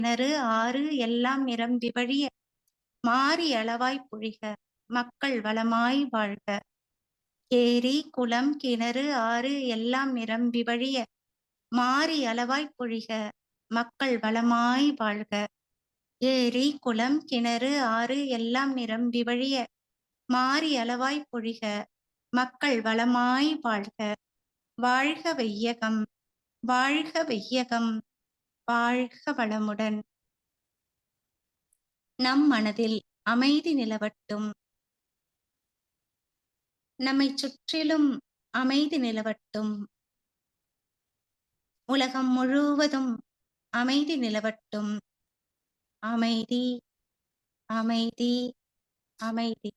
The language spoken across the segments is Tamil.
கிணறு, ஆறு எல்லாம் நிரம்பி வழிய, மாரி அளவாய்ப் பொழிக, மக்கள் வளமாய் வாழ்க. ஏரி, குளம், கிணறு, ஆறு எல்லாம் நிரம்பி வழிய, மாரி அளவாய்ப் பொழிக, மக்கள் வளமாய் வாழ்க. ஏரி, குளம், கிணறு, ஆறு எல்லாம் நிரம்பி வழிய, மாரி அளவாய்ப் பொழிக, மக்கள் வளமாய் வாழ்க. வாழ்க வையகம், வாழ்க வையகம், வாழ்க வளமுடன். நம் மனதில் அமைதி நிலவட்டும். நம்மைச் சுற்றிலும் அமைதி நிலவட்டும். உலகம் முழுவதும் அமைதி நிலவட்டும். அமைதி, அமைதி, அமைதி.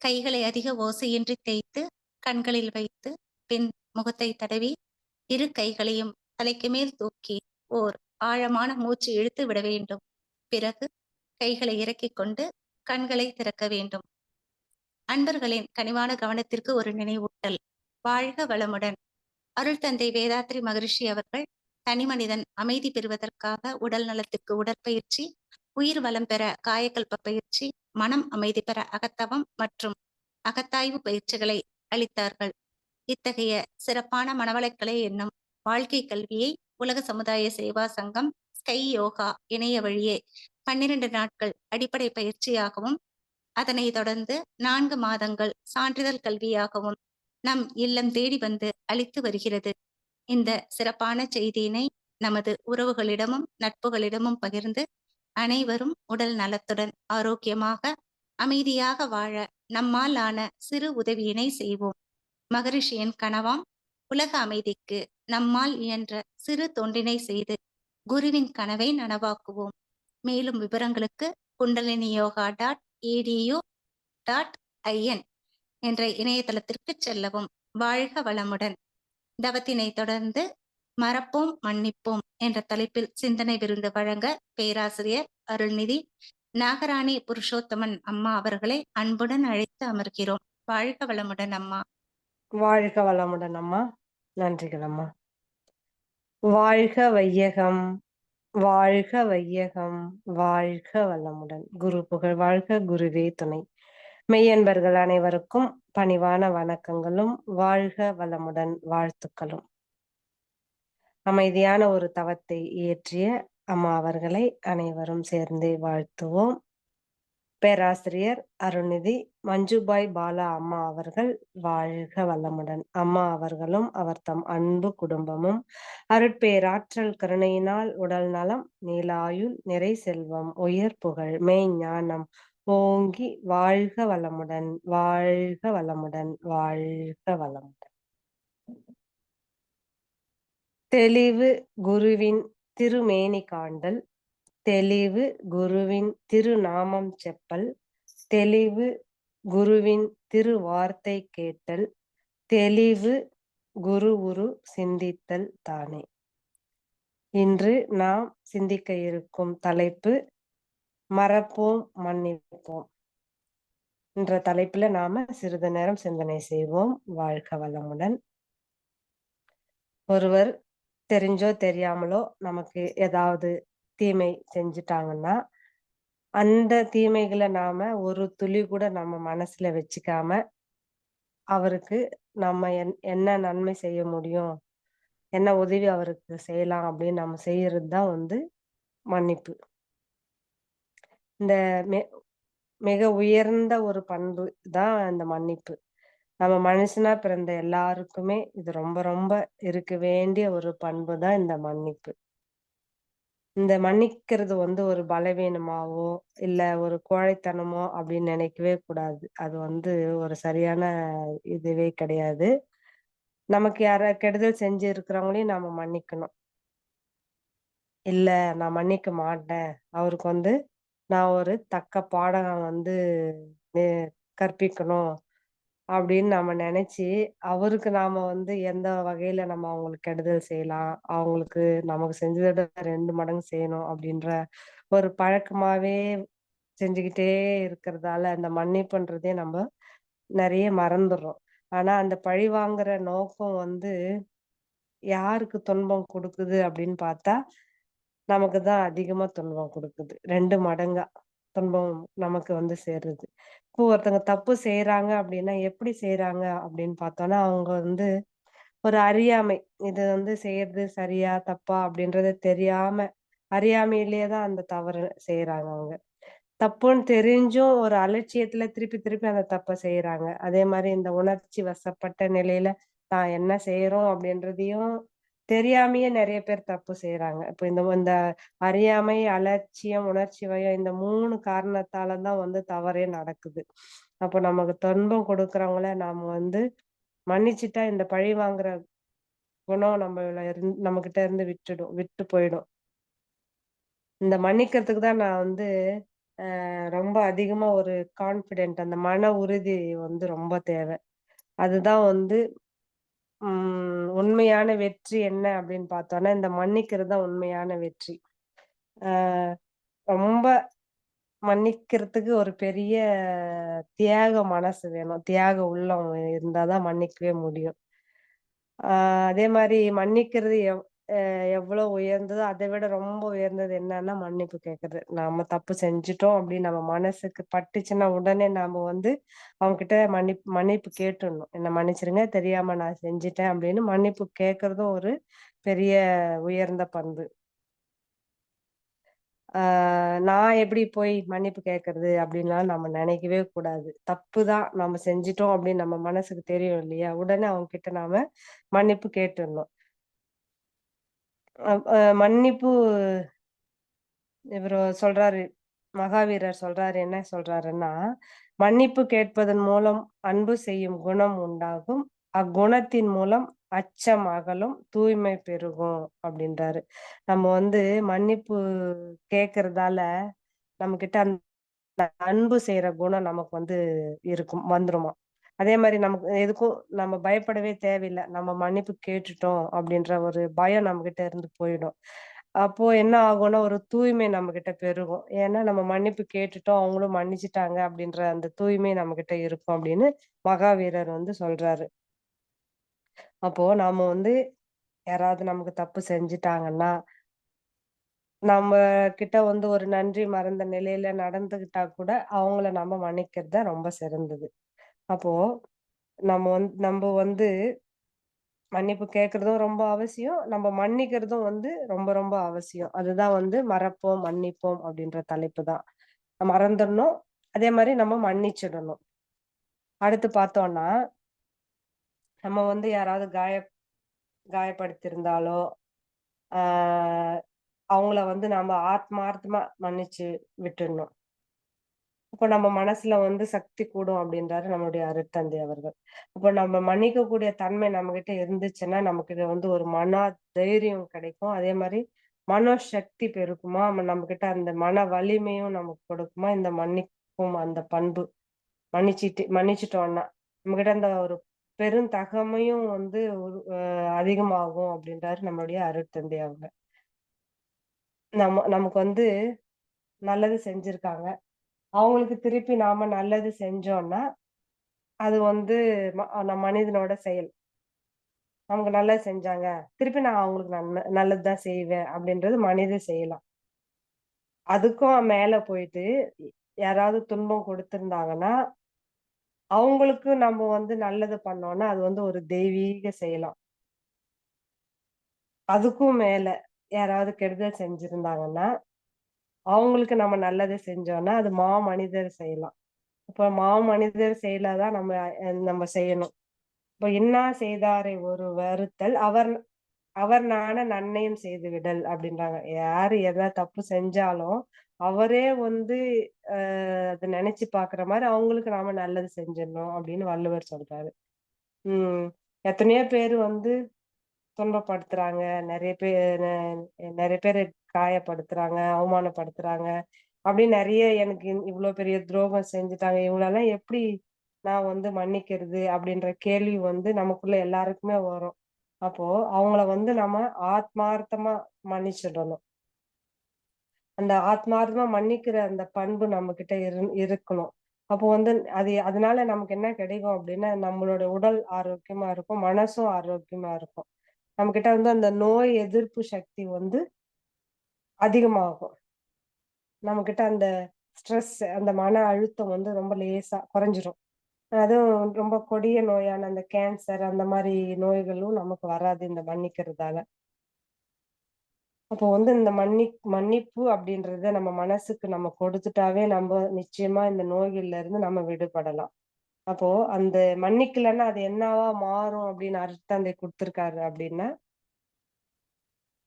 கைகளை அதிக ஓசையின்றி தேய்த்து, கண்களில் வைத்து, பின் முகத்தை தடவி, இரு கைகளையும் தலைக்கு மேல் தூக்கி ஓர் ஆழமான மூச்சு இழுத்து விட வேண்டும். பிறகு கைகளை இறக்கிக் கொண்டு கண்களை திறக்க வேண்டும். அன்பர்களின் கனிவான கவனத்திற்கு ஒரு நினைவூட்டல். வாழ்க வளமுடன். அருள் தந்தை வேதாத்ரி மகரிஷி அவர்கள் தனிமனிதன் அமைதி பெறுவதற்காக உடல் நலத்திற்கு உடற்பயிற்சி, உயிர் வளம் பெற காயக்கல்ப பயிற்சி, மனம் அமைதி பெற அகத்தவம் மற்றும் அகத்தாய்வு பயிற்சிகளை அளித்தார்கள். இத்தகைய சிறப்பான மனவளக்கலை என்னும் வாழ்க்கை கல்வியை உலக சமுதாய சேவா சங்கம் ஸ்கை யோகா இணைய வழியே 12 நாட்கள் அடிப்படை பயிற்சியாகவும், அதனைத் தொடர்ந்து 4 மாதங்கள் சான்றிதழ் கல்வியாகவும் நம் இல்லம் தேடி வந்து அளித்து வருகிறது. இந்த சிறப்பான செய்தியினை நமது உறவுகளிடமும் நட்புகளிடமும் பகிர்ந்து அனைவரும் உடல் நலத்துடன் ஆரோக்கியமாக அமைதியாக வாழ நம்மால் ஆன சிறு உதவியினை செய்வோம். மகரிஷியின் கனவாம் உலக அமைதிக்கு நம்மால் இயன்ற சிறு தொண்டினை செய்து குருவின் கனவை நனவாக்குவோம். மேலும் விவரங்களுக்கு kundaliniyoga.edu.in என்ற இணையதளத்திற்கு செல்லவும். வாழ்க வளமுடன். தவத்தினை தொடர்ந்து மறப்போம் மன்னிப்போம் என்ற தலைப்பில் சிந்தனை விருந்து வழங்க பேராசிரியர் அருள்நிதி நாகராணி புருஷோத்தமன் அம்மா அவர்களை அன்புடன் அழைத்து அமர்கிறோம். வாழ்க வளமுடன் அம்மா. வாழ்க வளமுடன் அம்மா. நன்றிகள் அம்மா. வாழ்க வையகம், வாழ்க வையகம், வாழ்க வளமுடன். குரு புகழ் வாழ்க, குருவே துணை. மெய்யன்பர்கள் அனைவருக்கும் பணிவான வணக்கங்களும் வாழ்க வளமுடன் வாழ்த்துக்களும். அமைதியான ஒரு தவத்தை இயற்றிய அம்மா அவர்களை அனைவரும் சேர்ந்தே வாழ்த்துவோம். பேராசிரியர் அருள்நிதி மஞ்சுபாய் பாலா அம்மா அவர்கள் வாழ்க வளமுடன். அம்மா அவர்களும் அவர் தம் அன்பு குடும்பமும் அருட்பேராற்றல் கருணையினால் உடல் நலம், நீலாயுள், நிறை செல்வம், உயர் புகழ், மெய் ஞானம் ஓங்கி வாழ்க வளமுடன், வாழ்க வளமுடன், வாழ்க வளமுடன். தெளிவு குருவின் திருமேனி காண்டல், தெளிவு குருவின் திருநாமம் செப்பல், தெளிவு குருவின் திருவார்த்தை கேட்டல், தெளிவு குரு உரு சிந்தித்தல் தானே. இன்று நாம் சிந்திக்க இருக்கும் தலைப்பு மறப்போம் மன்னிப்போம் என்ற தலைப்புல நாம சிறிது நேரம் சிந்தனை செய்வோம். வாழ்க வளமுடன். ஒருவர் தெரிஞ்சோ தெரியாமலோ நமக்கு ஏதாவது தீமை செஞ்சுட்டாங்கன்னா, அந்த தீமைகளை நாம ஒரு துளி கூட நம்ம மனசுல வச்சுக்காம, அவருக்கு நம்ம என்ன நன்மை செய்ய முடியும், என்ன உதவி அவருக்கு செய்யலாம் அப்படின்னு நம்ம செய்யறது தான் மன்னிப்பு. இந்த மிக உயர்ந்த ஒரு பண்பு தான் இந்த மன்னிப்பு. நம்ம மனுஷனா பிறந்த எல்லாருக்குமே இது ரொம்ப ரொம்ப இருக்க வேண்டிய ஒரு பண்பு தான் இந்த மன்னிப்பு. இந்த மன்னிக்கிறது ஒரு பலவீனமாவோ இல்ல ஒரு கோழைத்தனமோ அப்படின்னு நினைக்கவே கூடாது. அது ஒரு சரியான இதுவே கிடையாது. நமக்கு யார கெடுதல் செஞ்சு இருக்கிறவங்களையும் நாம மன்னிக்கணும். இல்ல நான் மன்னிக்க மாட்டேன், அவருக்கு நான் ஒரு தக்க பாடம் கற்பிக்கணும் அப்படின்னு நம்ம நினைச்சு அவருக்கு நாம எந்த வகையில நம்ம அவங்களுக்கு கெடுதல் செய்யலாம், அவங்களுக்கு நமக்கு செஞ்சதோட 2 மடங்கு செய்யணும் அப்படின்ற ஒரு பழக்கமாவே செஞ்சுக்கிட்டே இருக்கிறதால அந்த மன்னிப்புன்றதே நம்ம நிறைய மறந்துடுறோம். ஆனா அந்த பழி வாங்குற நோக்கம் யாருக்கு துன்பம் கொடுக்குது அப்படின்னு பார்த்தா, நமக்கு தான் அதிகமா துன்பம் குடுக்குது. 2 மடங்கா துன்பம் நமக்கு வந்து சேருது. இப்போ ஒருத்தங்க தப்பு செய்றாங்க அப்டின்னா, எப்படி செய்றாங்க அப்படின்னு பார்த்தோம்னா, அவங்க வந்து ஒரு அறியாமை. இது வந்து செய்யறது சரியா? தப்பா? அப்படின்றது தெரியாம, அறியாமையிலேயே தான் அந்த தவறு செய்றாங்க அவங்க. தப்புன்னு தெரிஞ்சும் ஒரு அலட்சியத்துல திருப்பி திருப்பி அந்த தப்ப செய்றாங்க. அதே மாரி இந்த உணர்ச்சி வசப்பட்ட நிலையில தான் என்ன செய்றோம் அப்படின்றதையும் தெரியாமயே நெறைய பேர் தப்பு செய்றாங்க. இப்ப இந்த இந்த அறியாமை, அலட்சியம், உணர்ச்சி வயம் இந்த 3 காரணத்தால தான் வந்து தவறே நடக்குது. அப்போ நமக்கு துன்பம் கொடுக்கிறவங்கள நாம வந்து மன்னிச்சுட்டா இந்த பழி வாங்குற குணம் நம்மகிட்ட இருந்து விட்டு போயிடும். இந்த மன்னிக்கிறதுக்கு தான் நான் வந்து ரொம்ப அதிகமா ஒரு கான்ஃபிடென்ட் அந்த மன உறுதி வந்து ரொம்ப தேவை. அதுதான் வந்து உண்மையான வெற்றி என்ன அப்படின்னு பார்த்தோம்னா, இந்த மன்னிக்கிறது தான் உண்மையான வெற்றி. அ ரொம்ப மன்னிக்கிறதுக்கு ஒரு பெரிய தியாக மனசு வேணும். தியாக உள்ளம் இருந்தா தான் மன்னிக்கவே முடியும். ஆ அதே மாரி மன்னிக்கிறது எவ்வளோ உயர்ந்ததோ, அதை விட ரொம்ப உயர்ந்தது என்னன்னா, மன்னிப்பு கேட்கறது. நாம தப்பு செஞ்சுட்டோம் அப்படின்னு நம்ம மனசுக்கு பட்டுச்சுன்னா, உடனே நாம வந்து அவங்ககிட்ட மன்னிப்பு கேட்டுறணும். "என்ன மன்னிச்சிருங்க, தெரியாம நான் செஞ்சுட்டேன்" அப்படின்னு மன்னிப்பு கேட்கறதும் ஒரு பெரிய உயர்ந்த பண்பு. ஆ நான் எப்படி போய் மன்னிப்பு கேட்கறது அப்படின்லாம் நம்ம நினைக்கவே கூடாது. தப்பு தான் நம்ம செஞ்சுட்டோம் அப்படின்னு நம்ம மனசுக்கு தெரியும் இல்லையா? உடனே அவங்க கிட்ட நாம மன்னிப்பு கேட்டுறணும். மன்னிப்பு இவரு சொல்றாரு. மகாவீரர் சொல்றாரு. என்ன சொல்றாருன்னா, "மன்னிப்பு கேட்பதன் மூலம் அன்பு செய்யும் குணம் உண்டாகும். அக்குணத்தின் மூலம் அச்சம் அகலும், தூய்மை பெருகும்." அப்படின்றாரு. நம்ம வந்து மன்னிப்பு கேட்கறதால, நம்மகிட்ட அந்த அன்பு செய்ற குணம் நமக்கு வந்து வந்துருமாம். அதே மாரி நமக்கு எதுக்கும் நம்ம பயப்படவே தேவையில்ல. நம்ம மன்னிப்பு கேட்டுட்டோம் அப்படின்ற ஒரு பயம் நம்மகிட்ட இருந்து போயிடும். அப்போ என்ன ஆகும்னா, ஒரு தூய்மை நம்மகிட்ட பெருகும். ஏன்னா நம்ம மன்னிப்பு கேட்டுட்டோம், அவங்களும் மன்னிச்சுட்டாங்க அப்படின்ற அந்த தூய்மை நம்மகிட்ட இருக்கும் அப்படின்னு மகாவீரர் வந்து சொல்றாரு. அப்போ நாம வந்து யாராவது நமக்கு தப்பு செஞ்சுட்டாங்கன்னா, நம்ம கிட்ட வந்து ஒரு நன்றி மறந்த நிலையில நடந்துகிட்டா கூட, அவங்கள நம்ம மன்னிக்கிறது தான் ரொம்ப சிறந்தது. அப்போ நம்ப வந்து மன்னிப்பு கேட்கறதும் ரொம்ப அவசியம். நம்ம மன்னிக்கிறதும் வந்து ரொம்ப ரொம்ப அவசியம். அதுதான் வந்து மறப்போம், மன்னிப்போம் அப்படின்ற தலைப்பு தான். மறந்துடணும். அதே மாரி நம்ம மன்னிச்சிடணும். அடுத்து பார்த்தோம்னா, நம்ம வந்து யாராவது காயப்படுத்தியிருந்தாலோ, ஆ அவங்கள வந்து நம்ம ஆத்மார்த்தமா மன்னிச்சு விட்டுடணும். அப்ப நம்ம மனசுல வந்து சக்தி கூடும் அப்படின்றாரு நம்மளுடைய அருட்தந்தை அவர்கள். அப்ப நம்ம மன்னிக்கக்கூடிய தன்மை நம்மகிட்ட இருந்துச்சுன்னா, நமக்கு இது வந்து ஒரு தைரியம் கிடைக்கும். அதே மாரி மனோசக்தி பெருக்குமா, நம்மகிட்ட அந்த மன வலிமையும் நமக்கு கொடுக்குமா, இந்த மன்னிக்கும் அந்த பண்பு. மன்னிச்சுட்டோம்ன்னா. நம்மகிட்ட அந்த ஒரு பெருந்தகைமையும் வந்து அதிகமாகும் அப்படின்றாரு நம்மளுடைய அருட்தந்தை அவங்க. நமக்கு வந்து நல்லது செஞ்சிருக்காங்க. அவங்களுக்கு திருப்பி நாம நல்லது செஞ்சோம்ன்னா அது வந்து மனிதனோட செயல். அவங்க நல்லது செஞ்சாங்க. திருப்பி நான் அவங்களுக்கு நல்லது தான் செய்வேன் அப்படின்றது மனித செயலாம். அதுக்கும் மேல போயிட்டு யாராவது துன்பம் குடுத்திருந்தாங்கன்னா, அவங்களுக்கு நம்ம வந்து நல்லது பண்ணோம்னா, அது வந்து ஒரு தெய்வீக செயலாம். அதுக்கும் மேல யாராவது கெடுதல் செஞ்சிருந்தாங்கன்னா, அவங்களுக்கு நம்ம நல்லது செஞ்சோம்னா, அது மாமனிதர் செய்யலாம். அப்ப மாமனிதர் செயலா தான் நம்ம செய்யணும். இப்ப "இன்னா செய்தாரை ஒரு வருத்தல் அவர் அவர் நாண நன்னயம் செய்து விடல்" அப்படின்றாங்க. யாரு எதா தப்பு செஞ்சாலும், அவரே வந்து அத நெனச்சு பாக்குற மாரி அவங்களுக்கு நாம நல்லது செஞ்சிடணும் அப்படின்னு வள்ளுவர் சொல்றாரு. ம். எத்தனையோ பேரு வந்து துன்பப்படுத்துறாங்க. நெறைய பேரு காயப்படுத்துறாங்க, அவமானப்படுத்துறாங்க. அப்படின்னு நெறைய எனக்கு இவ்ளோ பெரிய துரோகம் செஞ்சுட்டாங்க. இவங்களலாம் எப்படி நான் வந்து மன்னிக்கிறது? அப்படின்ற கேள்வி வந்து நமக்குள்ள எல்லாருக்குமே வரும். அப்போ அவங்கள வந்து நம்ம ஆத்மார்த்தமா மன்னிச்சிடணும். அந்த ஆத்மார்த்தமா மன்னிக்கிற அந்த பண்பு நம்மகிட்ட இருக்கணும். அப்போ வந்து அதனால நமக்கு என்ன கிடைக்கும் அப்டின்னா, நம்மளோட உடல் ஆரோக்கியமா இருக்கும். மனசும் ஆரோக்கியமா இருக்கும். நம்மகிட்ட வந்து அந்த நோய் எதிர்ப்பு சக்தி வந்து அதிகமாகும். நம்மகிட்ட அந்த ஸ்ட்ரெஸ், அந்த மன அழுத்தம் வந்து ரொம்ப லேசா குறைஞ்சிரும். அதுவும் ரொம்ப கொடிய நோயான அந்த கேன்சர் அந்த மாரி நோய்களும் நமக்கு வராது இந்த மன்னிக்கிறதால. அப்போ வந்து இந்த மன்னிப்பு அப்படின்றத நம்ம மனசுக்கு நம்ம கொடுத்துட்டாவே நம்ப நிச்சயமா இந்த நோய்கள்ல இருந்து நம்ம விடுபடலாம். அப்போ அந்த மன்னிக்கலன்னா அது என்னவா மாறும் அப்படின்னு அருட்தந்தை குடுத்திருக்காரு அப்படின்னா,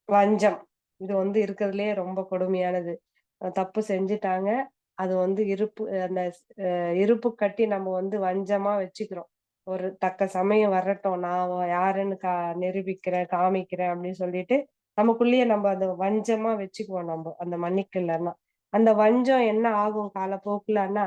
வஞ்சம். இது வந்து இருக்கிறதுலயே ரொம்ப கொடுமையானது. தப்பு செஞ்சுட்டாங்க. அது வந்து அந்த இருப்பு கட்டி நம்ம வந்து வஞ்சமா வச்சுக்கிறோம். ஒரு தக்க சமயம் வரட்டும். நான் யாருன்னு நிரூபிக்கிறேன், காமிக்கிறேன் அப்படின்னு சொல்லிட்டு, நமக்குள்ளேயே நம்ம அத வஞ்சமா வச்சுக்குவோம் நம்ப. அந்த மன்னிக்கலன்னா. அந்த வஞ்சம் என்ன ஆகும் காலப்போக்குலன்னா,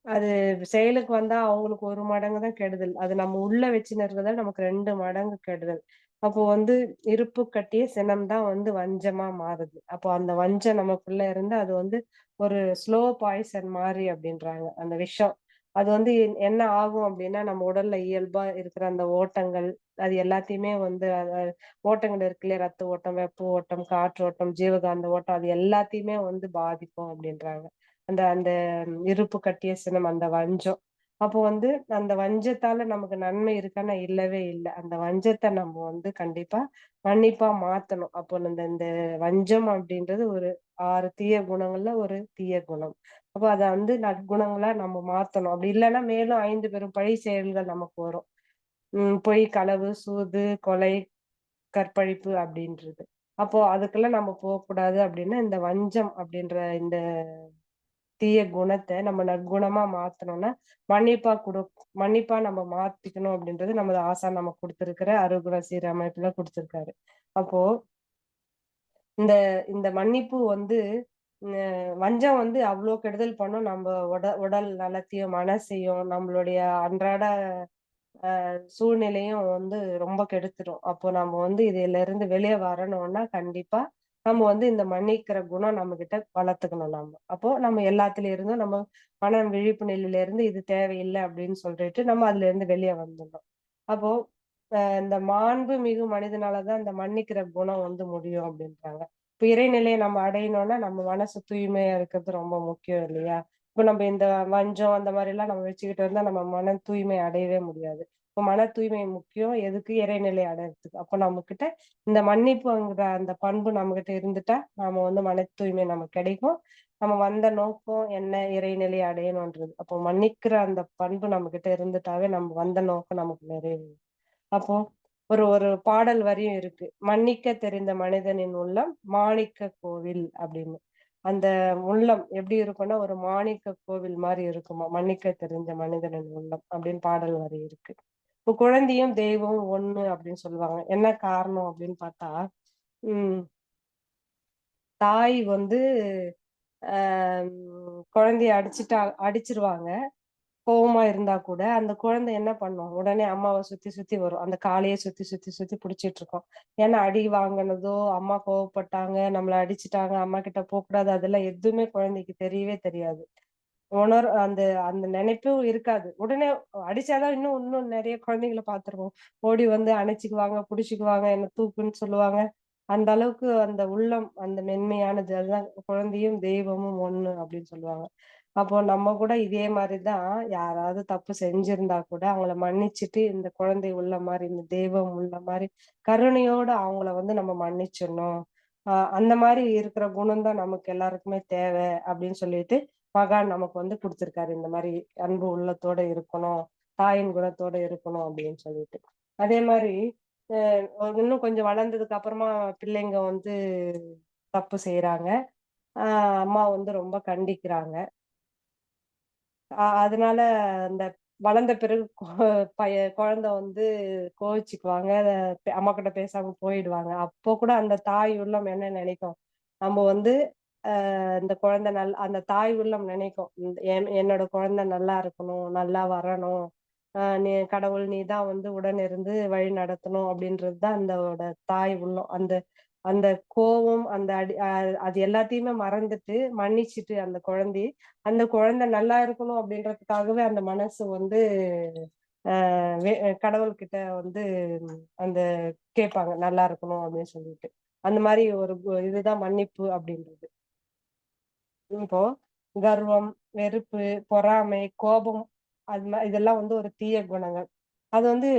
அது செயலுக்கு வந்தா அவங்களுக்கு 1 மடங்கு தான் கெடுதல். அது நம்ம உள்ள வச்சுன்னு இருக்கிறதால நமக்கு 2 மடங்கு கெடுதல். அப்போ வந்து இருப்பு கட்டிய சினம் தான் வந்து வஞ்சமா மாறுது. அப்போ அந்த வஞ்சம் நமக்குள்ள இருந்து அது வந்து ஒரு ஸ்லோ பாய்சன் மாரி அப்டின்றாங்க. அந்த விஷம். அது வந்து என்ன ஆகும் அப்டின்னா, நம்ம உடல்ல இயல்பா இருக்கிற அந்த ஓட்டங்கள், அது எல்லாத்தையுமே வந்து ஓட்டங்கள் இருக்கு இல்லையா? ரத்த ஓட்டம், வெப்ப ஓட்டம், காற்றோட்டம், ஜீவகாந்த ஓட்டம் அது எல்லாத்தையுமே வந்து பாதிக்கும் அப்டின்றாங்க. அந்த அந்த இருப்பு கட்டிய சினம், அந்த வஞ்சம். அப்போ வந்து அந்த வஞ்சத்தால நமக்கு நன்மை இருக்கான்னா, இல்லவே இல்ல. அந்த வஞ்சத்த நம்ம வந்து கண்டிப்பா மன்னிப்பா மாத்தணும். அப்போ இந்த இந்த வஞ்சம் அப்படின்றது ஒரு 6 தீய குணங்கள்ல ஒரு தீய குணம். அப்போ அத வந்து நற்குணங்களா நம்ம மாத்தணும். அப்படி இல்லன்னா மேலும் 5 பெரும் பழி செயல்கள் நமக்கு வரும். பொய், களவு, சூது, கொலை, கற்பழிப்பு அப்படின்றது. அப்போ அதுக்கெல்லாம் நம்ம போக்கூடாது அப்படின்னா, இந்த வஞ்சம் அப்படின்ற இந்த தீய குணத்த நம்ம நற்குணமா மாத்தணும்னா, மன்னிப்பா குடு மன்னிப்பா நம்ம மாத்திக்கணும் அப்படின்றது நமது ஆசான் நமக்கு குடுத்திருக்கிற அருகுண சீரமைப்புல குடுத்திருக்காரு. அப்போ இந்த இந்த மன்னிப்பு வந்து வஞ்சம் வந்து அவ்ளோ கெடுதல் பண்ணும். நம்ப உடல் நலத்தையும், மனசையும், நம்மளுடைய அன்றாட சூழ்நிலையும் வந்து ரொம்ப கெடுத்துரும். அப்போ நம்ம வந்து இதிலிருந்து வெளிய வரணும்னா, கண்டிப்பா நம்ம வந்து இந்த மன்னிக்கிற குணம் நம்மகிட்ட வளர்த்துக்கணும் நம்ம. அப்போ நம்ம எல்லாத்துல இருந்தும் நம்ம மன விழிப்பு நிலையில இருந்து இது தேவையில்ல அப்படின்னு சொல்லிட்டு நம்ம அதுலருந்து வெளிய வந்துடணும். அப்போ இந்த மாண்பு மிகு மனிதனால தான் இந்த மன்னிக்கிற குணம் வந்து முடியும் அப்படின்றாங்க. இப்ப இறைநிலையை நம்ம அடையணும்னா நம்ம மனசு தூய்மையா இருக்கிறது ரொம்ப முக்கியம் இல்லையா? இப்ப நம்ம இந்த வஞ்சம் அந்த மாரிலாம் நம்ம வச்சுக்கிட்டு இருந்தா நம்ம மன தூய்மை அடையவே முடியாது. இப்ப மன தூய்மை முக்கியம். எதுக்கு? இறைநிலை அடையறதுக்கு. அப்ப நம்மகிட்ட இந்த மன்னிப்புங்கிற அந்த பண்பு நம்மகிட்ட இருந்துட்டா, நாம வந்து மன தூய்மை நமக்கு கிடைக்கும். நம்ம வந்த நோக்கம் என்ன? இறைநிலை அடையணுன்றது. அப்போ மன்னிக்கிற அந்த பண்பு நம்மகிட்ட இருந்துட்டாவே, நம்ம வந்த நோக்கம் நமக்கு நிறைவேறும். அப்போ ஒரு ஒரு பாடல் வரியும் இருக்கு. "மன்னிக்க தெரிந்த மனிதனின் உள்ளம் மாணிக்க கோவில்" அப்படின்னு. அந்த உள்ளம் எப்படி இருக்கும்னா, ஒரு மாணிக்க கோவில் மாரி இருக்குமாம். "மன்னிக்க தெரிஞ்ச மனிதனின் உள்ளம்" அப்படின்னு பாடல் வரி இருக்கு. இப்போ குழந்தையும் தெய்வமும் ஒண்ணு அப்படின்னு சொல்லுவாங்க. என்ன காரணம் அப்படின்னு பார்த்தா, ம் தாய் வந்து அ குழந்தைய அடிச்சிருவாங்க. கோவமா இருந்தா கூட, அந்த குழந்தை என்ன பண்ணும்? உடனே அம்மாவ சுத்தி சுத்தி வரும். அந்த காலையே சுத்தி சுத்தி சுத்தி புடிச்சிட்டு இருக்கும். ஏன்னா அடி வாங்குனதோ, அம்மா கோவப்பட்டாங்க, நம்மள அடிச்சுட்டாங்க, அம்மா கிட்ட போக்கூடாது, அதெல்லாம் எதுவுமே குழந்தைக்கு தெரியவே தெரியாது. அந்த அந்த நினைப்பும் இருக்காது. உடனே அடிச்சா தான் இன்னும் இன்னும் நெறைய குழந்தைங்கள பார்த்துருக்கோம். ஓடி வந்து அணைச்சுக்குவாங்க, புடிச்சுக்குவாங்க, என்ன தூக்குன்னு சொல்லுவாங்க. அந்த அளவுக்கு அந்த உள்ளம் அந்த மென்மையானது. அதுதான் குழந்தையும் தெய்வமும் ஒண்ணு அப்படின்னு சொல்லுவாங்க. அப்போ நம்ம கூட இதே மாரி தான் யாராவது தப்பு செஞ்சிருந்தா கூட அவங்கள மன்னிச்சுட்டு, இந்த குழந்தை உள்ள மாரி, இந்த தெய்வம் உள்ள மாரி கருணையோட அவங்கள வந்து நம்ம மன்னிச்சிடணும். அந்த மாரி இருக்கிற குணம் தான் நமக்கு எல்லாருக்குமே தேவை அப்படின்னு சொல்லிட்டு மகான் நமக்கு வந்து குடுத்திருக்காரு. இந்த மாரி அன்பு உள்ளத்தோட இருக்கணும். தாயின் குணத்தோட இருக்கணும் அப்படின்னு சொல்லிட்டு. அதே மாரி இன்னும் கொஞ்சம் வளர்ந்ததுக்கு அப்புறமா பிள்ளைங்க வந்து தப்பு செய்றாங்க. அ அம்மா வந்து ரொம்ப கண்டிக்கிறாங்க. அதனால அந்த வளர்ந்த பிறகு குழந்தை வந்து கோவிச்சுக்குவாங்க. அம்மாகிட்ட பேசாம போயிடுவாங்க. அப்போ கூட அந்த தாய் உள்ளம் என்ன நினைக்கும்? நம்ம வந்து இந்த குழந்தை அந்த தாய் உள்ளம் நினைக்கும். என்னோட குழந்தை நல்லா இருக்கணும், நல்லா வரணும். கடவுள் நீ தான் வந்து உடன் இருந்து வழி நடத்தணும் அப்படின்றது தான் அந்தோட தாய் உள்ளம். அந்த அந்த கோவம், அந்த அடி அது எல்லாத்தையுமே மறந்துட்டு, மன்னிச்சுட்டு அந்த குழந்தை நல்லா இருக்கணும் அப்படின்றதுக்காகவே அந்த மனசு வந்து அ கடவுள்கிட்ட வந்து அந்த கேட்பாங்க. நல்லா இருக்கணும் அப்படின்னு சொல்லிட்டு. அந்த மாதிரி ஒரு இதுதான் மன்னிப்பு அப்படின்றது. இப்போ கர்வம், வெறுப்பு, பொறாமை, கோபம், இதெல்லாம் வந்து ஒரு தீய குணங்கள். அது வந்து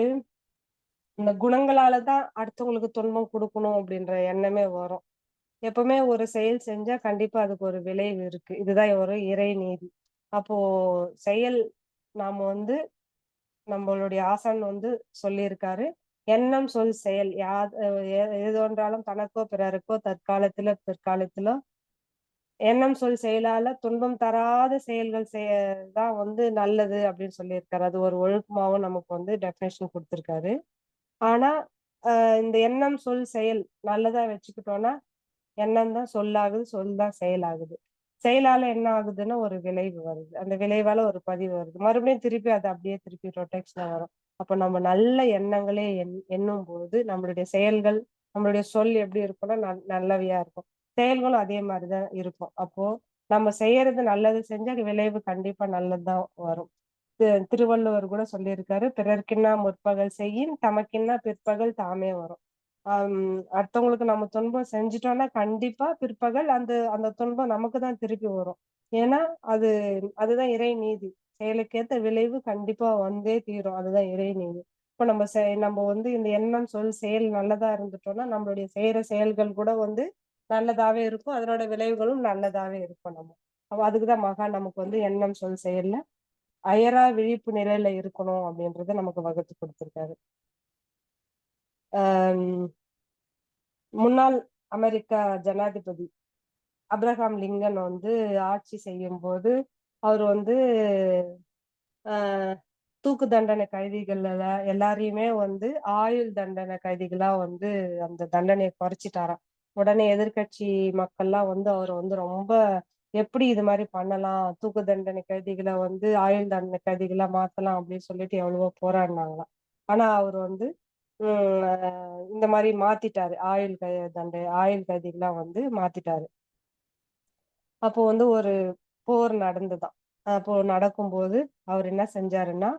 இந்த குணங்களால தான் அடுத்தவங்களுக்கு துன்பம் குடுக்கணும் அப்படின்ற எண்ணமே வரும். எப்பவுமே ஒரு செயல் செஞ்சா கண்டிப்பா அதுக்கு ஒரு விளைவு இருக்கு. இதுதான் ஒரு இறை நீதி. அப்போ செயல் நாம வந்து நம்மளுடைய ஆசான் வந்து சொல்லியிருக்காரு. எண்ணம், சொல், செயல் எதொன்றாலும் தனக்கோ, பிறருக்கோ தற்காலத்திலோ, பிற்காலத்திலோ எண்ணம், சொல், செயலால துன்பம் தராத செயல்கள் தான் வந்து நல்லது அப்படின்னு சொல்லியிருக்காரு. அது ஒரு ஒழுக்கமாவும் நமக்கு வந்து டெஃபினேஷன் குடுத்திருக்காரு. ஆனா, இந்த எண்ணம், சொல், செயல் நல்லதா வச்சுக்கிட்டோம்னா, எண்ணம் தான் சொல்லாகுது, சொல் தான் செயலாகுது. செயலால என்ன ஆகுதுன்னா, ஒரு விளைவு வருது. அந்த விளைவால ஒரு பதிவு வருது. மறுபடியும் திருப்பி அது அப்படியே திருப்பி ரொட்டேஷனா வரும். அப்ப நம்ம நல்ல எண்ணங்களே எண்ணும்போது, நம்மளுடைய செயல்கள், நம்மளுடைய சொல் எப்படி இருக்கும்னா, நல்லவையா இருக்கும். செயல்களும் அதே மாரி தான் இருக்கும். அப்போ நம்ம செய்யறது நல்லது செஞ்சா, விளைவு கண்டிப்பா நல்லது தான் வரும். திருவள்ளுவர் கூட சொல்லியிருக்காரு, "பிறர்க்கின்னா முற்பகல் செய்யின், தமக்கின்னா பிற்பகல் தாமே வரும்." அடுத்தவங்களுக்கு நம்ம துன்பம் செஞ்சுட்டோம்னா, கண்டிப்பா பிற்பகல் அந்த அந்த துன்பம் நமக்கு தான் திருப்பி வரும். ஏன்னா, அது அதுதான் இறை நீதி. செயலுக்கேத்த விளைவு கண்டிப்பா வந்தே தீரும். அதுதான் இறை நீதி. இப்ப நம்ம வந்து இந்த எண்ணம், சொல், செயல் நல்லதா இருந்துட்டோம்னா, நம்மளுடைய செய்யற செயல்கள் கூட வந்து நல்லதாவே இருக்கும். அதனோட விளைவுகளும் நல்லதாவே இருக்கும் நம்ம. அப்ப அதுக்கு தான் மகான் நமக்கு வந்து எண்ணம், சொல், செயல்ல அயரா விழிப்பு நிலையில இருக்கணும் அப்படின்றத நமக்கு வகுத்து குடுத்திருக்காரு. அம் முன்னாள் அமெரிக்கா ஜனாதிபதி அப்ரஹாம் லிங்கன் வந்து ஆட்சி செய்யும்போது, அவர் வந்து அ தூக்கு தண்டனை கைதிகள்ல எல்லாரையுமே வந்து ஆயுள் தண்டனை கைதிகளா வந்து அந்த தண்டனைய குறைச்சிட்டாராம். உடனே எதிர்க்கட்சி மக்கள்லாம் வந்து அவர வந்து ரொம்ப எப்படி இது மாரி பண்ணலாம்? தூக்கு தண்டனை கைதிகள வந்து ஆயுள் தண்டனை கைதிகளா மாத்தலாம் அப்படின்னு சொல்லிட்டு எவ்வளவோ போராடுனாங்களாம். ஆனா அவரு வந்து ம் அ இந்த மாரி மாத்திட்டாரு. ஆயுள் கைதிகளா வந்து மாத்திட்டாரு. அப்போ வந்து ஒரு போர் நடந்ததாம். அப்போ நடக்கும்போது அவரு என்ன செஞ்சாருன்னா,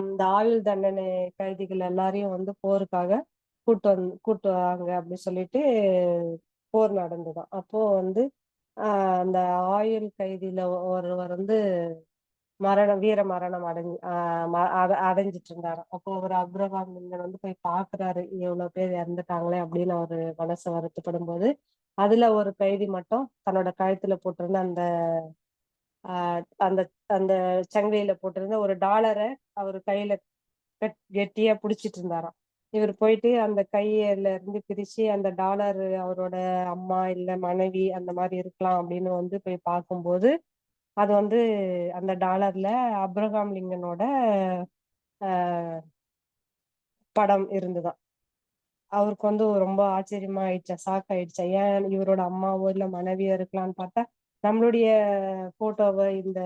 இந்த ஆயுள் தண்டனை கைதிகள் எல்லாரையும் வந்து போருக்காக கூட்டு வாங்க அப்டி சொல்லிட்டு போர் நடந்ததாம். அப்போ வந்து அ அந்த ஆயுள் கைதில ஒருவர் வந்து வீர மரணம் அடைஞ் அ ம அட அடைஞ்சுட்டு இருந்தாராம். அப்போ அவரு அப்ரஹாம் லிங்கன் வந்து போய் பார்க்குறாரு. இவ்ளோ பேர் இறந்துட்டாங்களே அப்படின்னு அவரு மனசு வருத்தப்படும்போது, அதுல ஒரு கைதி மட்டும் தன்னோட கழுத்துல போட்டிருந்த அ அந்த அந்த சங்கிலியில போட்டிருந்த ஒரு டாலர அவரு கையில கெட்டியா புடிச்சிட்டு இருந்தாராம். இவரு போயிட்டு அந்த கையில இருந்து பிரிச்சு அந்த டாலர் அவரோட அம்மா, இல்ல மனைவி அந்த மாரி இருக்கலாம் அப்படின்னு வந்து போய் பார்க்கும்போது, அது வந்து அந்த டாலர்ல அப்ரஹாம் லிங்கனோட அ படம் இருந்ததாம். அவருக்கு வந்து ரொம்ப ஆச்சரியமா ஆயிடுச்சா, ஷாக் ஆயிடுச்சா. ஏன் இவரோட அம்மாவோ, இல்ல மனைவியோ இருக்கலான்னு பார்த்தா, நம்மளுடைய ஃபோட்டோவ இந்த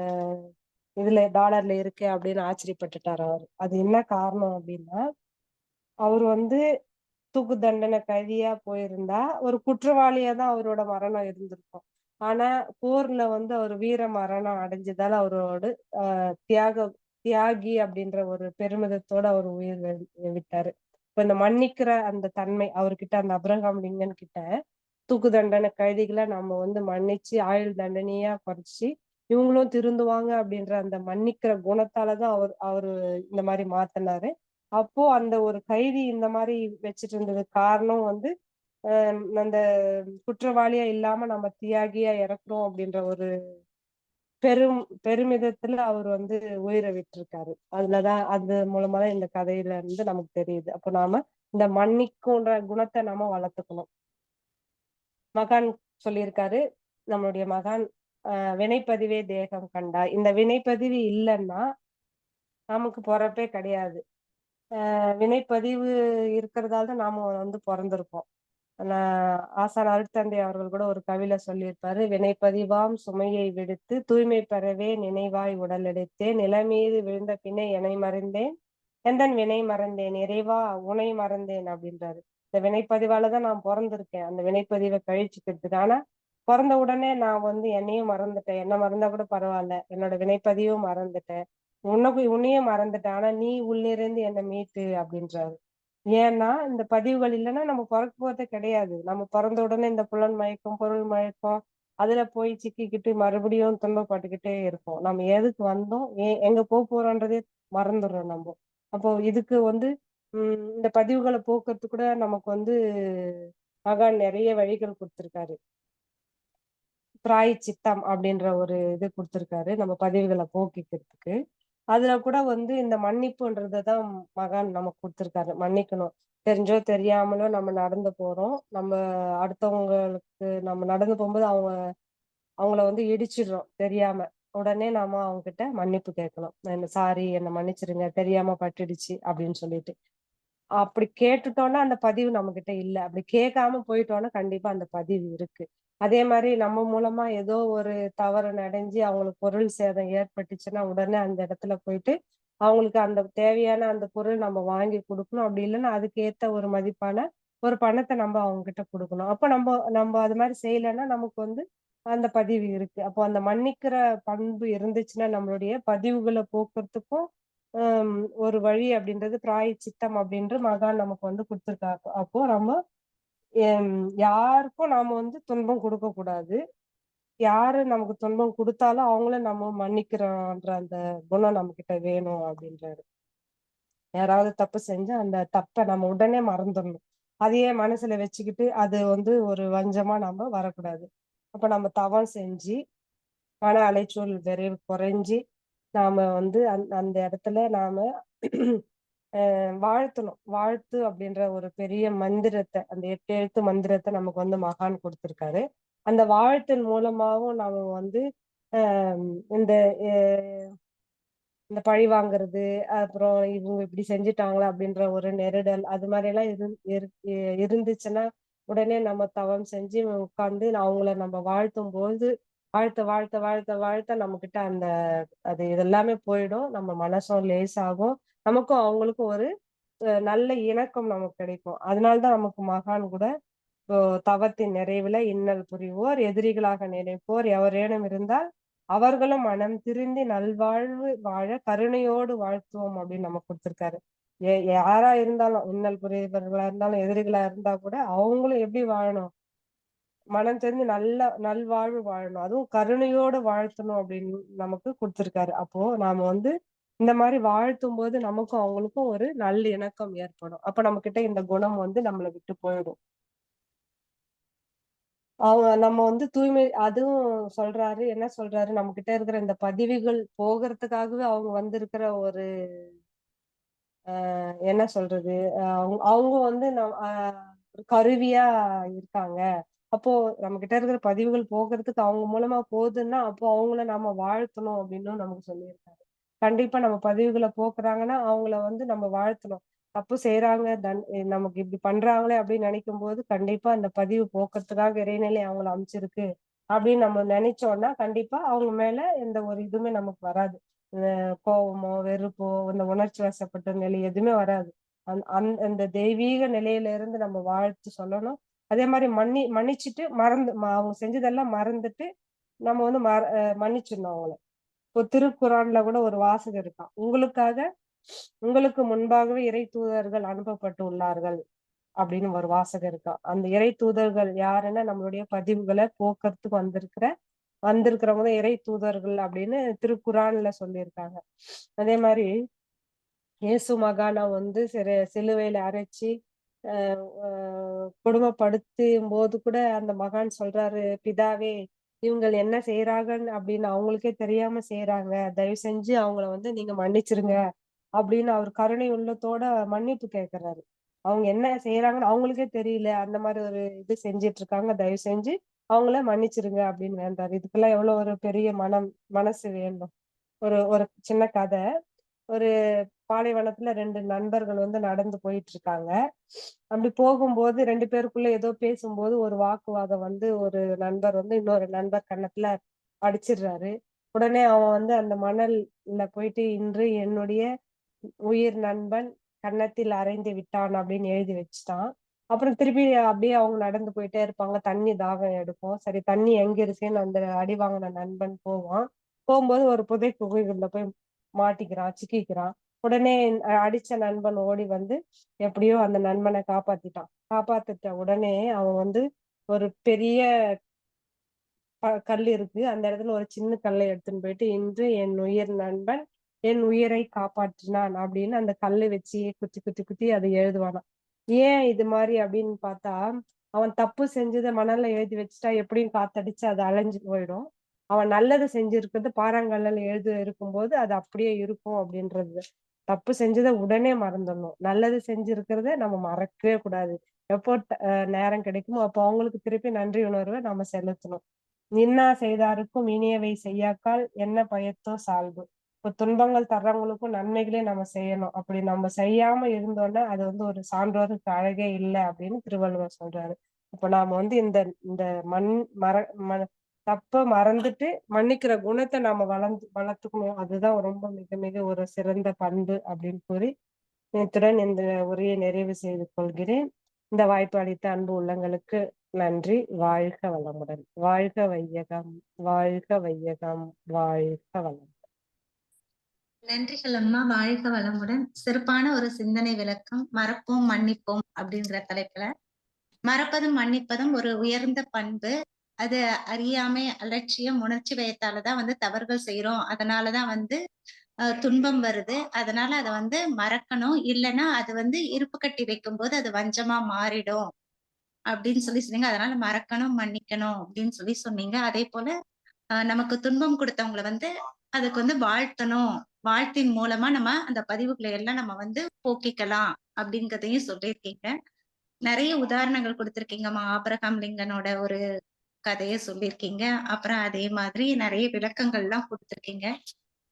இதுல டாலர்ல இருக்கே அப்படின்னு ஆச்சரியப்பட்டுட்டாரு அவரு. அது என்ன காரணம் அப்படின்னா, அவரு வந்து தூக்கு தண்டனை கைதியா போயிருந்தா, ஒரு குற்றவாளியா தான் அவரோட மரணம் இருந்திருக்கும். ஆனா, போர்ல வந்து அவர் வீர மரணம் அடைஞ்சதால அவரோட தியாக தியாகி அப்படின்ற ஒரு பெருமிதத்தோட அவர் உயிர் விட்டாரு. இப்ப இந்த மன்னிக்கிற அந்த தன்மை அவர்கிட்ட அந்த அப்ரஹாம் லிங்கன் கிட்ட தூக்கு தண்டனை கைதிகள நம்ம வந்து மன்னிச்சு ஆயுள் தண்டனையா குறைச்சு, இவங்களும் திருந்துவாங்க அப்படின்ற அந்த மன்னிக்கிற குணத்தால தான் அவரு இந்த மாரி மாத்துனாரு. அப்போ அந்த ஒரு கைதி இந்த மாரி வச்சுட்டு இருந்ததுக்கு காரணம் வந்து, அந்த குற்றவாளியா இல்லாம நம்ம தியாகியா இறக்குறோம் அப்படின்ற ஒரு பெருமிதத்துல அவர் வந்து உயிர விட்டுருக்காரு. அது மூலமா தான் இந்த கதையில இருந்து நமக்கு தெரியுது. அப்ப நாம இந்த மன்னிக்குன்ற குணத்த நாம வளர்த்துக்கணும். மகான் சொல்லியிருக்காரு. நம்மளுடைய மகான் வினைப்பதிவே தேகம் கண்டாய். இந்த வினைப்பதிவு இல்லன்னா, நமக்கு பொறப்பே கிடையாது. வினைப்பதிவு இருக்கிறதால தான் நாம வந்து பொறந்திருக்கோம். ஆசான் அருட்தந்தை அவர்கள் கூட ஒரு கவியில சொல்லியிருப்பாரு. "வினைப்பதிவாம் சுமையை விடுத்து தூய்மை பெறவே நினைவாய் உடலெடுத்தேன். நிலமீது விழுந்த பின்னை எனை மறந்தேன். எந்தன் வினை மறந்தேன். இறைவா உனை மறந்தேன்" அப்படின்றாரு. இந்த வினைப்பதிவால தான் நான் பொறந்திருக்கேன். அந்த வினைப்பதிவ கழிச்சுக்கிறதுக்கு. ஆனா, பொறந்த உடனே நான் வந்து என்னையும் மறந்துட்டேன். என்ன மறந்தா கூட பரவால்ல. என்னோட வினைப்பதிவும் மறந்துட்டேன். உன்னையும் மறந்துட்டேன். ஆனா நீ உள்ளிருந்து என்ன மீட்டு அப்படின்றாரு. ஏன்னா, இந்த பதிவுகள் இல்லன்னா நம்ம பொறக்க போறதே கிடையாது. நம்ம பொறந்த உடனே இந்த புலன் மயக்கம், பொருள் மயக்கம், அதுல போய் சிக்கிக்கிட்டு மறுபடியும் துன்பப்பட்டுக்கிட்டே இருப்போம். நம்ம எதுக்கு வந்தோம்? எங்க போறோன்றதே மறந்துர்றோம் நம்போ. அப்போ இதுக்கு வந்து இந்த பதிவுகள போக்குறதுக்கு கூட நமக்கு வந்து மகான் நெறைய வழிகள் குடுத்திருக்காரு. பிராயச்சித்தம் அப்படின்ற ஒரு இது குடுத்திருக்காரு. நம்ம பதிவுகள போக்கிக்கிறதுக்கு. அதுல கூட வந்து இந்த மன்னிப்புன்றத தான் மகான் நமக்கு குடுத்திருக்காரு. மன்னிக்கணும். தெரிஞ்சோ, தெரியாமலோ நம்ம நடந்து போறோம். நம்ம அடுத்தவங்களுக்கு நம்ம நடந்து போம்போது அவங்கள வந்து இடிச்சிடுறோம் தெரியாம. உடனே நாம அவங்ககிட்ட மன்னிப்பு கேட்கணும். "என்ன சாரி, என்ன மன்னிச்சுருங்க. தெரியாம பட்டுடுச்சு" அப்படின்னு சொல்லிட்டு. அப்படி கேட்டுட்டோம்னா, அந்த பதிவு நம்மகிட்ட இல்ல. அப்படி கேட்காம போயிட்டோம்னா, கண்டிப்பா அந்த பதிவு இருக்கு. அதே மாரி நம்ம மூலமா ஏதோ ஒரு தவறு நடஞ்சு, அவங்களுக்கு பொருள் சேதம் ஏற்பட்டுச்சுன்னா, உடனே அந்த இடத்துல போயிட்டு, அவங்களுக்கு அந்த தேவையான அந்த பொருள் நம்ம வாங்கி குடுக்கணும். அப்படி இல்லன்னா, அதுக்கு ஏத்த ஒரு மதிப்பான ஒரு பணத்த நம்ப அவங்ககிட்ட குடுக்கணும். அப்ப நம்ப அது மாரி செய்யலன்னா, நமக்கு வந்து அந்த பதிவு இருக்கு. அப்போ அந்த மன்னிக்கிற பண்பு இருந்துச்சுன்னா, நம்மளுடைய பதிவுகள போக்குறதுக்கும் அம் ஒரு வழி அப்படின்றது பிராயச்சித்தம் அப்படின்ற மகான் நமக்கு வந்து குடுத்துருக்காங்க. அப்போ நம்ம எம் யாருக்கும் நாம வந்து துன்பம் குடுக்கக் கூடாது. யாரு நமக்கு துன்பம் குடுத்தாலும் அவங்கள நம்ம மன்னிக்கிறோன்ற அந்த குணம் நம்மகிட்ட வேணும் அப்படின்றாரு. யாராவது தப்பு செஞ்சா அந்த தப்ப நம்ம உடனே மறந்துடணும். அதையே மனசுல வச்சுக்கிட்டு அது வந்து ஒரு வஞ்சமா நம்ம வரக்கூடாது. அப்ப நம்ம தவம் செஞ்சு, மன அலைச்சல் விரைவு குறைஞ்சு, நாம வந்து அந்த இடத்துல நாம வாழ்த்தணும். வாழ்த்து அப்படின்ற ஒரு பெரிய மந்திரத்த, அந்த 8 எழுத்து மந்திரத்த நமக்கு வந்து மகான் குடுத்திருக்காரு. அந்த வாழ்த்தின் மூலமாவும் நாம வந்து அ இந்த எ இந்த பழி வாங்குறது, அப்புறம் இவங்க இப்படி செஞ்சுட்டாங்களா அப்படின்ற ஒரு நெருடல், அது மாரியெல்லாம் இருந்துச்சுன்னா, உடனே நம்ம தவம் செஞ்சு உட்கார்ந்து அவங்கள நம்ம வாழ்த்தும்போது, வாழ்த்த, வாழ்த்த, வாழ்த்த, வாழ்த்த நம்மகிட்ட அந்த அது இதெல்லாமே போயிடும். நம்ம மனசும் லேசாகும். நமக்கும் அவங்களுக்கும் ஒரு நல்ல இணக்கம் நமக்கு கிடைக்கும். அதனால தான் நமக்கு மகான் கூட இப்போ தவத்தின் நிறைவில இன்னல் புரிவோர், எதிரிகளாக நினைப்போர் எவரேனும் இருந்தால், அவர்களும் மனம் திருந்தி நல்வாழ்வு வாழ கருணையோடு வாழ்த்துவோம் அப்படின்னு நமக்கு குடுத்திருக்காரு. யாரா இருந்தாலும், இன்னல் புரியவர்களா இருந்தாலும், எதிரிகளா இருந்தா கூட அவங்களும் எப்படி வாழணும்? மனம் தெரிஞ்சு நல்வாழ்வு வாழணும். அதுவும் கருணையோட வாழ்த்தணும் அப்படின்னு நமக்கு குடுத்திருக்காரு. அப்போ நாம வந்து இந்த மாரி வாழ்த்தும்போது நமக்கும் அவங்களுக்கும் ஒரு நல்லிணக்கம் ஏற்படும். அப்ப நம்மகிட்ட இந்த குணம் வந்து நம்மள விட்டு போயிடும். அவங்க நம்ம வந்து தூய்மை அதுவும் சொல்றாரு. என்ன சொல்றாரு? நம்மகிட்ட இருக்கிற இந்த பதிவுகள் போகறதுக்காகவே அவங்க வந்திருக்கிற ஒரு என்ன சொல்றது? அவங்க வந்து ஒரு கருவியா இருக்காங்க. அப்போ நம்மகிட்ட இருக்கிற பதிவுகள் போகுறதுக்கு அவங்க மூலமா போதுன்னா, அப்போ அவங்கள நாம வாழ்த்தணும் அப்டின்னும் நமக்கு சொல்லியிருக்காரு. கண்டிப்பா நம்ம பதிவுகள போக்குறாங்கன்னா, அவங்கள வந்து நம்ம வாழ்த்தணும். தப்பு செய்றாங்க, நமக்கு இப்டி பண்றாங்களே அப்டின்னு நெனைக்கும்போது, கண்டிப்பா அந்த பதிவு போக்குறதுக்காக இறைநிலை அவங்கள அனுப்பிச்சிருக்கு. அப்டின்னு நம்ம நெனைச்சோம்னா, கண்டிப்பா அவங்க மேல எந்த ஒரு இதுவுமே நமக்கு வராது. கோவமோ, வெறுப்போ, இந்த உணர்ச்சி வசப்பட்ட நிலை எதுவுமே வராது. அந்த தெய்வீக நிலையில இருந்து நம்ம வாழ்த்து சொல்லணும். அதே மாரி மன்னிச்சுட்டு அவங்க செஞ்சதெல்லாம் மறந்துட்டு, நம்ம வந்து மன்னிச்சிடணும் அவங்கள. இப்போ திருக்குறான்ல கூட ஒரு வாசகம் இருக்காம். உங்களுக்கு முன்பாகவே இறை தூதர்கள் அனுப்பப்பட்டு உள்ளார்கள். அப்படின்னு ஒரு வாசகம் இருக்காம். அந்த இறை தூதர்கள் யாருன்னா, நம்மளுடைய பதிவுகள போக்குறதுக்கு வந்திருக்கிறவங்க தான் இறை தூதர்கள் அப்படின்னு திருக்குறான்ல சொல்லியிருக்காங்க. அதே மாரி இயேசு மகான வந்து சிலுவையில அறைச்சு, அ அ கொடுமைப்படுத்தும்போது கூட அந்த மகான் சொல்றாரு, "பிதாவே, இவங்கள் என்ன செய்றாங்கன்னு அப்படின்னு அவங்களுக்கே தெரியாம செய்றாங்க. தயவு செஞ்சு அவங்கள வந்து நீங்க மன்னிச்சிருங்க." அப்படின்னு அவர் கருணை உள்ளத்தோட மன்னிப்பு கேட்கிறாரு. அவங்க என்ன செய்றாங்கன்னு அவங்களுக்கே தெரியல. அந்த மாரி ஒரு இது செஞ்சுட்டு இருக்காங்க. தயவு செஞ்சு அவங்கள மன்னிச்சிருங்க அப்படின்னு வேண்டுறாரு. இதுக்கெல்லாம் எவ்வளோ ஒரு பெரிய மனசு வேண்டும். ஒரு ஒரு சின்ன கதை. ஒரு பாலைவனத்துல 2 நண்பர்கள் வந்து நடந்து போயிட்டுருக்காங்க. அப்படி போகும்போது 2 பேருக்குள்ள ஏதோ பேசும்போது ஒரு வாக்குவாதம் வந்து ஒரு நண்பர் வந்து இன்னொரு நண்பர் கன்னத்துல அடிச்சிடுறாரு. உடனே அவன் வந்து அந்த மணல்ல போயிட்டு, "இன்று என்னுடைய உயிர் நண்பன் கன்னத்தில் அறைந்து விட்டான்" அப்படின்னு எழுதி வச்சுட்டான். அப்புறம் திருப்பி அப்படியே அவங்க நடந்து போயிட்டே இருப்பாங்க. தண்ணி தாகம் எடுக்கும். சரி தண்ணி எங்க இருக்குன்னு அந்த அடி வாங்குன நண்பன் போவான். போம்போது ஒரு புதை குகைக்குள்ள போய் மாட்டிக்கிறான், சிக்கிக்கிறான். உடனே அடிச்ச நண்பன் ஓடி வந்து எப்படியோ அந்த நண்பனை காப்பாத்திட்டான். காப்பாத்திட்ட உடனே அவன் வந்து ஒரு பெரிய கல் இருக்கு. அந்த இடத்துல ஒரு சின்ன கல்ல எடுத்துன்னு போயிட்டு, "இன்று என் உயிர் நண்பன் என் உயிரை காப்பாற்றினான்" அப்படின்னு அந்த கல்ல வச்சு குத்தி, குத்தி, குத்தி அத எழுதுவானாம். ஏன் இது மாரி அப்படின்னு பார்த்தா, அவன் தப்பு செஞ்சத மணல்ல எழுதி வச்சுட்டா எப்படியும் காத்தடிச்சு அது அழிஞ்சு போயிடும். அவன் நல்லது செஞ்சிருக்கிறது பாறாங்கல்லுல எழுதி இருக்கும்போது, அது அப்படியே இருக்கும் அப்படின்றது. தப்பு செஞ்சத உடனே மறந்துடணும். நல்லது செஞ்சிருக்கிறத நம்ம மறக்கவே கூடாது. எப்போ நேரம் கிடைக்குமோ, அப்போ அவங்களுக்கு திருப்பி நன்றி உணர்வ நாம செலுத்தணும். "இன்னா செய்தாருக்கும் இனியவை செய்யாக்கால் என்ன பயத்தோ சால்பு." இப்ப துன்பங்கள் தர்றவங்களுக்கும் நன்மைகளே நம்ம செய்யணும். அப்படி நம்ம செய்யாம இருந்தோம்னா, அது வந்து ஒரு சான்றோருக்கு அழகே இல்ல அப்படின்னு திருவள்ளுவர் சொல்றாரு. இப்ப நாம வந்து இந்த இந்த மண் மற ம தப்ப மறந்துட்டு மன்னிக்கிற குணத்த நாம வளர்த்துக்கணும். அதுதான் ரொம்ப மிக மிக ஒரு சிறந்த பண்பு அப்படின்னு கூறி, இத்துடன் இந்த உரையை நிறைவு செய்து கொள்கிறேன். இந்த வாய்ப்பு அளித்த அன்பு உள்ளங்களுக்கு நன்றி. வாழ்க வளமுடன். வாழ்க வையகம், வாழ்க வையகம், வாழ்க வளம். நன்றிகள் அம்மா. வாழ்க வளமுடன். சிறப்பான ஒரு சிந்தனை விளக்கம். மறப்போம், மன்னிப்போம் அப்படிங்கிற தலைப்புல. மறப்பதும், மன்னிப்பதும் ஒரு உயர்ந்த பண்பு. அது அறியாமை, அலட்சியம், உணர்ச்சி வயத்தால தான் வந்து தவறுகள் செய்றோம். அதனால தான் வந்து துன்பம் வருது. அதனால அத வந்து மறக்கணும். இல்லன்னா அது வந்து இருப்பு கட்டி வைக்கும்போது அது வஞ்சமா மாறிடும். அப்படின்னு சொல்லி சொன்னீங்க. அதனால மறக்கணும், மன்னிக்கணும் அப்படின்னு சொல்லி சொன்னீங்க. அதேபோல நமக்கு துன்பம் குடுத்தவங்கள வந்து அதுக்கு வந்து வாழ்த்தணும். வாழ்த்தின் மூலமா நம்ம அந்த பதிவுகளை எல்லாம் நம்ம வந்து போக்கிக்கலாம் அப்படிங்கிறதையும் சொல்லியிருக்கீங்க. நெறைய உதாரணங்கள் குடுத்திருக்கீங்கம்மா. ஆபிரகாம் லிங்கனோட ஒரு கதைய சொல்லியிருக்கீங்க. அப்புறம் அதே மாதிரி நெறைய விளக்கங்கள்லாம் குடுத்திருக்கீங்க.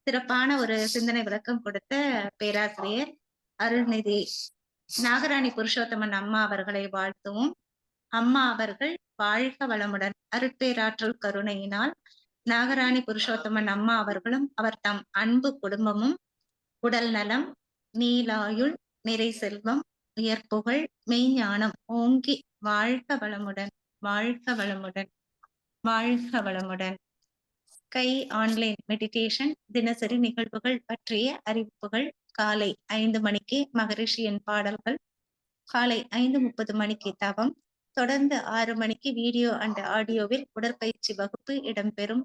சிறப்பான ஒரு சிந்தனை விளக்கம் கொடுத்த பேராசிரியர் அருள்நிதி நாகராணி புருஷோத்தமன் அம்மா அவர்களை வாழ்த்துவோம். அம்மா அவர்கள் வாழ்க வளமுடன். அருட்பேராற்றல் கருணையினால் நாகராணி புருஷோத்தமன் அம்மா அவர்களும் அவர் தம் அன்பு குடும்பமும் உடல் நலம், நீலாயுள், நிறை செல்வம், உயர்புகழ், மெய்ஞானம் ஓங்கி வாழ்க வளமுடன், வாழ்க வளமுடன், வாழ்க வளமுடன். ஸ்கை ஆன்லைன் மெடிடேஷன் தினசரி நிகழ்வுகள் பற்றிய அறிவிப்புகள். காலை 5 மணிக்கு மகரிஷியின் பாடல்கள், காலை 5:30 மணிக்கு தவம், தொடர்ந்து 6 மணிக்கு வீடியோ அண்ட் ஆடியோவில் உடற்பயிற்சி வகுப்பு இடம்பெறும்.